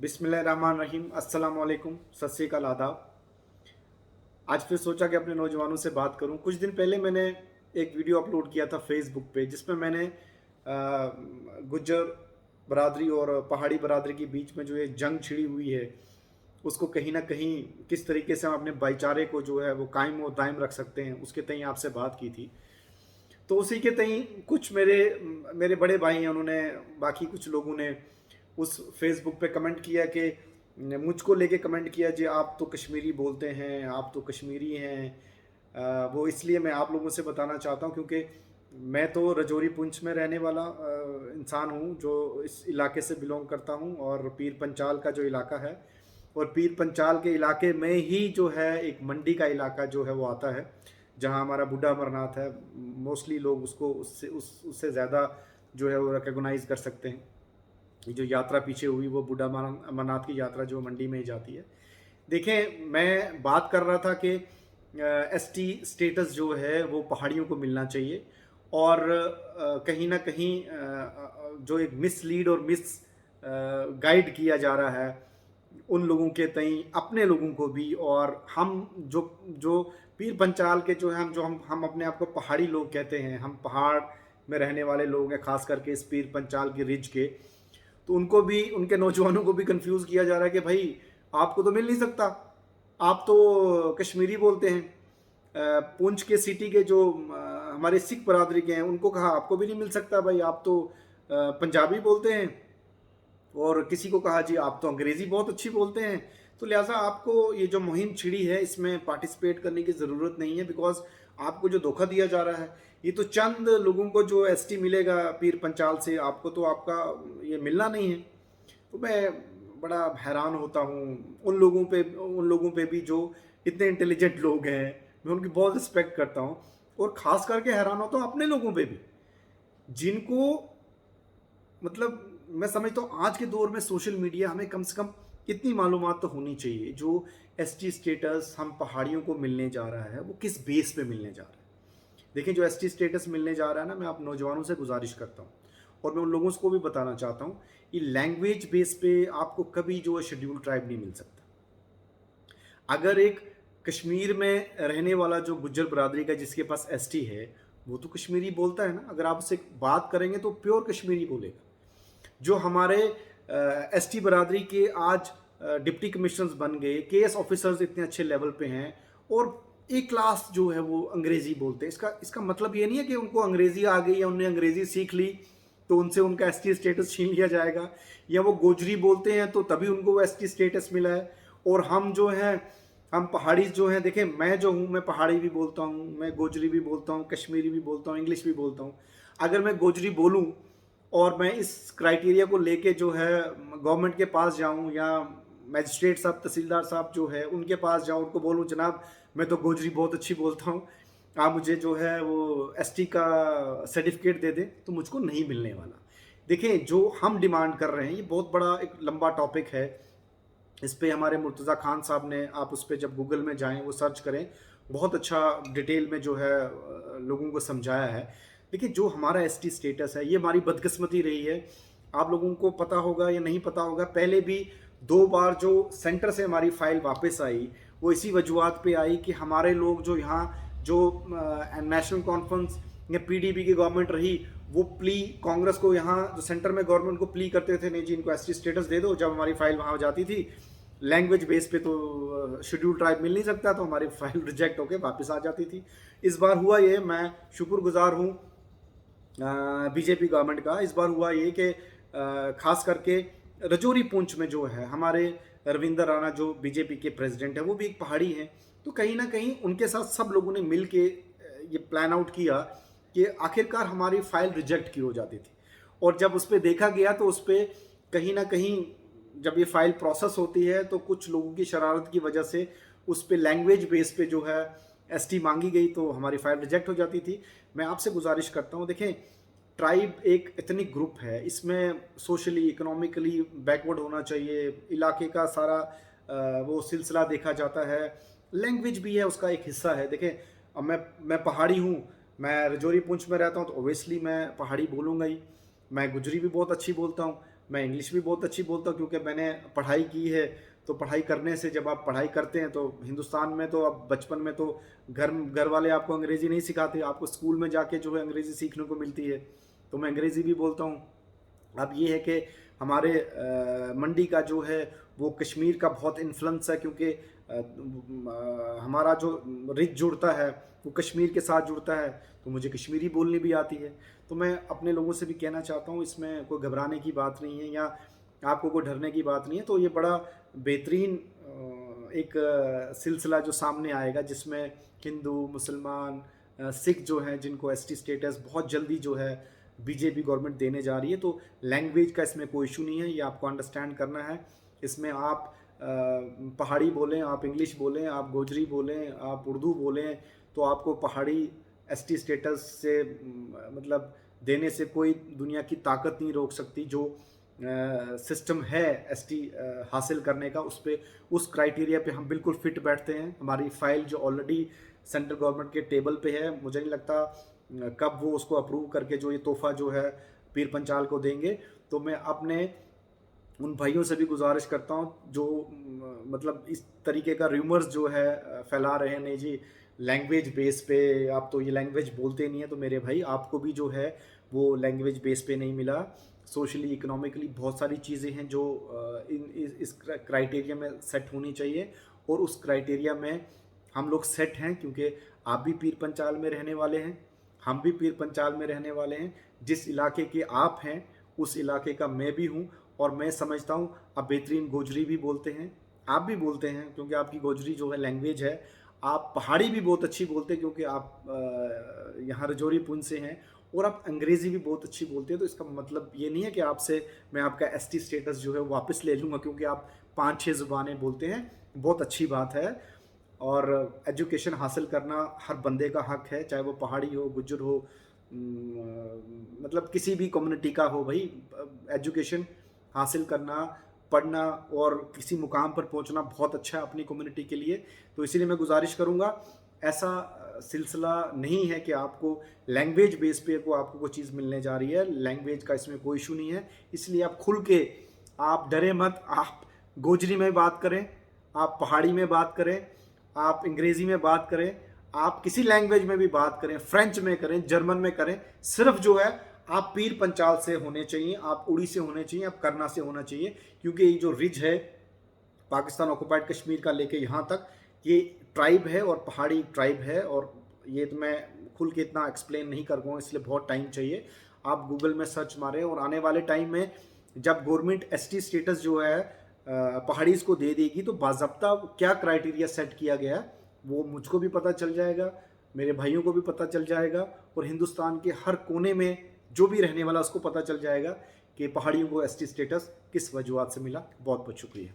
बिस्मिल्लाहिर्रहमानिर्रहीम, अस्सलाम वालेकुम, सत श्री अकाल, आदाब। आज फिर सोचा कि अपने नौजवानों से बात करूं। कुछ दिन पहले मैंने एक वीडियो अपलोड किया था फेसबुक पे, जिसमें मैंने गुज्जर बरादरी और पहाड़ी बरादरी के बीच में जो ये जंग छिड़ी हुई है, उसको कहीं ना कहीं किस तरीके से हम अपने भाईचारे को जो है वो कायम और दायम रख सकते हैं, उसके तई आपसे बात की थी। तो उसी के तई कुछ मेरे मेरे बड़े भाई हैं, उन्होंने, बाकी कुछ लोगों ने उस फेसबुक पे कमेंट किया कि मुझको लेके कमेंट किया जी, आप तो कश्मीरी बोलते हैं, आप तो कश्मीरी हैं। वो इसलिए मैं आप लोगों से बताना चाहता हूँ क्योंकि मैं तो रजौरी पुंछ में रहने वाला इंसान हूँ, जो इस इलाके से बिलोंग करता हूँ। और पीर पंचाल का जो इलाका है, और पीर पंचाल के इलाके में ही जो है एक मंडी का इलाका जो है वो आता है, जहाँ हमारा बूढ़ा अमरनाथ है। मोस्टली लोग उसको उससे ज़्यादा जो है वो रिकॉग्नाइज कर सकते हैं। ये जो यात्रा पीछे हुई वो बूढ़ा अमरनाथ की यात्रा जो मंडी में ही जाती है। देखें, मैं बात कर रहा था कि एसटी स्टेटस जो है वो पहाड़ियों को मिलना चाहिए। और कहीं ना कहीं जो एक मिसलीड और मिस गाइड किया जा रहा है उन लोगों के तई, अपने लोगों को भी। और हम जो जो पीर पंचाल के जो है, हम अपने आप को पहाड़ी लोग कहते हैं, हम पहाड़ में रहने वाले लोग हैं, खास करके इस पीर पंचाल की रिज के। तो उनको भी, उनके नौजवानों को भी कंफ्यूज किया जा रहा है कि भाई आपको तो मिल नहीं सकता, आप तो कश्मीरी बोलते हैं। पुंछ के सिटी के जो हमारे सिख बरादरी के हैं, उनको कहा आपको भी नहीं मिल सकता भाई, आप तो पंजाबी बोलते हैं। और किसी को कहा जी आप तो अंग्रेज़ी बहुत अच्छी बोलते हैं। तो लिहाजा आपको ये जो मुहिम छिड़ी है इसमें पार्टिसिपेट करने की ज़रूरत नहीं है, बिकॉज आपको जो धोखा दिया जा रहा है, ये तो चंद लोगों को जो एसटी मिलेगा पीर पंचाल से, आपको तो आपका ये मिलना नहीं है। तो मैं बड़ा हैरान होता हूँ उन लोगों पे भी जो इतने इंटेलिजेंट लोग हैं। मैं उनकी बहुत रिस्पेक्ट करता हूँ। और ख़ास करके हैरान होता हूँ अपने लोगों पे भी, जिनको, मतलब मैं समझता हूँ आज के दौर में सोशल मीडिया हमें कम से कम इतनी मालूमात तो होनी चाहिए। जो एसटी स्टेटस हम पहाड़ियों को मिलने जा रहा है वो किस बेस पे मिलने जा रहा है। देखिए, जो एसटी स्टेटस मिलने जा रहा है ना, मैं आप नौजवानों से गुजारिश करता हूँ और मैं उन लोगों को भी बताना चाहता हूँ, ये लैंग्वेज बेस पे आपको कभी जो है शेड्यूल ट्राइब नहीं मिल सकता। अगर एक कश्मीर में रहने वाला जो गुज्जर बरादरी का जिसके पास एसटी है, वो तो कश्मीरी बोलता है ना। अगर आप उससे बात करेंगे तो प्योर कश्मीरी बोलेगा। जो हमारे एसटी बरादरी के आज डिप्टी कमिश्नर्स बन गए, केएस ऑफिसर्स इतने अच्छे लेवल पे हैं, और एक क्लास जो है वो अंग्रेजी बोलते हैं। इसका मतलब ये नहीं है कि उनको अंग्रेजी आ गई या उन्होंने अंग्रेजी सीख ली तो उनसे उनका एसटी स्टेटस छीन लिया जाएगा, या वो गोजरी बोलते हैं तो तभी उनको वो एसटी स्टेटस मिला है। और हम जो हैं, हम पहाड़ी जो हैं, देखें मैं जो हूँ, मैं पहाड़ी भी बोलता हूँ, मैं गोजरी भी बोलता हूँ, कश्मीरी भी बोलता हूँ, इंग्लिश भी बोलता हूँ। अगर मैं गोजरी बोलूँ और मैं इस क्राइटेरिया को लेके जो है गवर्नमेंट के पास जाऊं, या मैजिस्ट्रेट साहब, तहसीलदार साहब जो है उनके पास जाऊं, उनको बोलूं जनाब मैं तो गोजरी बहुत अच्छी बोलता हूं, आप मुझे जो है वो एसटी का सर्टिफिकेट दे दें, तो मुझको नहीं मिलने वाला। देखें, जो हम डिमांड कर रहे हैं ये बहुत बड़ा एक लंबा टॉपिक है। इस पे हमारे मुर्तज़ा खान साहब ने, आप उस पर जब गूगल में जाएं, वो सर्च करें, बहुत अच्छा डिटेल में जो है लोगों को समझाया है। देखिए, जो हमारा एसटी स्टेटस है ये हमारी बदकिस्मती रही है। आप लोगों को पता होगा या नहीं पता होगा, पहले भी 2 बार जो सेंटर से हमारी फाइल वापस आई, वो इसी वजूहत पे आई कि हमारे लोग जो यहाँ, जो नेशनल कॉन्फ्रेंस या पीडीपी की गवर्नमेंट रही, वो प्ली कांग्रेस को, यहाँ जो सेंटर में गवर्नमेंट को प्ली करते थे, नहीं जी इनको एसटी स्टेटस दे दो। जब हमारी फाइल वहाँ जाती थी लैंग्वेज बेस पे तो शेड्यूल ट्राइब मिल नहीं सकता, तो हमारी फाइल रिजेक्ट होकर वापस आ जाती थी। इस बार हुआ ये, मैं शुक्रगुजार हूँ बीजेपी गवर्नमेंट का। इस बार हुआ ये कि खास करके रजौरी पुंछ में जो है हमारे रविंदर राणा जो बीजेपी के प्रेसिडेंट है, वो भी एक पहाड़ी हैं। तो कहीं ना कहीं उनके साथ सब लोगों ने मिल के ये प्लान आउट किया कि आखिरकार हमारी फाइल रिजेक्ट क्यों हो जाती थी। और जब उस पर देखा गया तो उस पर कहीं ना कहीं, जब ये फाइल प्रोसेस होती है तो कुछ लोगों की शरारत की वजह से उस पर लैंग्वेज बेस पे जो है एसटी मांगी गई, तो हमारी फाइल रिजेक्ट हो जाती थी। मैं आपसे गुजारिश करता हूँ, देखें ट्राइब एक इतनिक ग्रुप है, इसमें सोशली इकोनॉमिकली बैकवर्ड होना चाहिए। इलाके का सारा वो सिलसिला देखा जाता है। लैंग्वेज भी है, उसका एक हिस्सा है। देखें, अब मैं पहाड़ी हूँ, मैं रजौरी पुंछ में रहता हूँ, तो ओबियसली मैं पहाड़ी बोलूँगा ही। मैं गुजरी भी बहुत अच्छी बोलता हूँ, मैं इंग्लिश भी बहुत अच्छी बोलता हूँ क्योंकि मैंने पढ़ाई की है। तो पढ़ाई करने से जब आप पढ़ाई करते हैं तो हिंदुस्तान में तो अब बचपन में तो घर वाले आपको अंग्रेज़ी नहीं सिखाते, आपको स्कूल में जाके जो है अंग्रेज़ी सीखने को मिलती है। तो मैं अंग्रेज़ी भी बोलता हूँ। अब ये है कि हमारे मंडी का जो है वो कश्मीर का बहुत इन्फ्लुएंस है, क्योंकि हमारा जो रिच जुड़ता है वो कश्मीर के साथ जुड़ता है, तो मुझे कश्मीरी बोलनी भी आती है। तो मैं अपने लोगों से भी कहना चाहता हूँ, इसमें कोई घबराने की बात नहीं है या आपको कोई डरने की बात नहीं है। तो ये बड़ा बेहतरीन एक सिलसिला जो सामने आएगा, जिसमें हिंदू, मुसलमान, सिख जो हैं जिनको एसटी स्टेटस बहुत जल्दी जो है बीजेपी गवर्नमेंट देने जा रही है। तो लैंग्वेज का इसमें कोई इशू नहीं है, ये आपको अंडरस्टैंड करना है। इसमें आप पहाड़ी बोलें, आप इंग्लिश बोलें, आप गोजरी बोलें, आप उर्दू बोलें, तो आपको पहाड़ी एसटी स्टेटस से मतलब देने से कोई दुनिया की ताकत नहीं रोक सकती। जो सिस्टम है एसटी हासिल करने का, उस पे उस क्राइटेरिया पे हम बिल्कुल फिट बैठते हैं। हमारी फाइल जो ऑलरेडी सेंट्रल गवर्नमेंट के टेबल पे है, मुझे नहीं लगता कब वो उसको अप्रूव करके जो ये तोहफा जो है पीर पंचाल को देंगे। तो मैं अपने उन भाइयों से भी गुजारिश करता हूँ जो मतलब इस तरीके का र्यूमर्स जो है फैला रहे हैं, नहीं जी लैंग्वेज बेस पे आप तो ये लैंग्वेज बोलते नहीं है। तो मेरे भाई, आपको भी जो है वो लैंग्वेज बेस पे नहीं मिला। सोशली, इकोनॉमिकली बहुत सारी चीज़ें हैं जो इस क्राइटेरिया में सेट होनी चाहिए, और उस क्राइटेरिया में हम लोग सेट हैं, क्योंकि आप भी पीर पंचाल में रहने वाले हैं, हम भी पीर पंचाल में रहने वाले हैं। जिस इलाके के आप हैं उस इलाके का मैं भी हूँ, और मैं समझता हूँ आप बेहतरीन गोजरी भी बोलते हैं, आप भी बोलते हैं क्योंकि आपकी गोजरी जो है लैंग्वेज है। आप पहाड़ी भी बहुत अच्छी बोलते हैं क्योंकि आप यहाँ रजौरी पुंछ से हैं, और आप अंग्रेज़ी भी बहुत अच्छी बोलते हैं। तो इसका मतलब ये नहीं है कि आपसे मैं आपका एसटी स्टेटस जो है वापस ले लूँगा क्योंकि आप 5-6 ज़ुबानें बोलते हैं। बहुत अच्छी बात है, और एजुकेशन हासिल करना हर बंदे का हक है, चाहे वो पहाड़ी हो, गुज्जर हो, मतलब किसी भी कम्युनिटी का हो। भाई, एजुकेशन हासिल करना, पढ़ना और किसी मुकाम पर पहुंचना बहुत अच्छा है अपनी कम्युनिटी के लिए। तो इसीलिए मैं गुजारिश करूंगा, ऐसा सिलसिला नहीं है कि आपको लैंग्वेज बेस पे को आपको कोई चीज़ मिलने जा रही है। लैंग्वेज का इसमें कोई इशू नहीं है, इसलिए आप खुल के, आप डरे मत। आप गोजरी में बात करें, आप पहाड़ी में बात करें, आप अंग्रेज़ी में बात करें, आप किसी लैंग्वेज में भी बात करें, फ्रेंच में करें, जर्मन में करें, सिर्फ जो है आप पीर पंचाल से होने चाहिए, आप उड़ी से होने चाहिए, आप करना से होना चाहिए। क्योंकि ये जो रिज है पाकिस्तान ऑक्युपाइड कश्मीर का लेके यहाँ तक, ये ट्राइब है और पहाड़ी ट्राइब है, और ये तो मैं खुल के इतना एक्सप्लेन नहीं कर पाऊँ, इसलिए बहुत टाइम चाहिए। आप गूगल में सर्च मारें, और आने वाले टाइम में जब गवर्नमेंट एसटी स्टेटस जो है पहाड़ीज़ को दे देगी, तो बाज़ाब्ता क्या क्राइटेरिया सेट किया गया है वो मुझको भी पता चल जाएगा, मेरे भाइयों को भी पता चल जाएगा, और हिंदुस्तान के हर कोने में जो भी रहने वाला उसको पता चल जाएगा कि पहाड़ियों को एसटी स्टेटस किस वजूहत से मिला। बहुत बहुत शुक्रिया।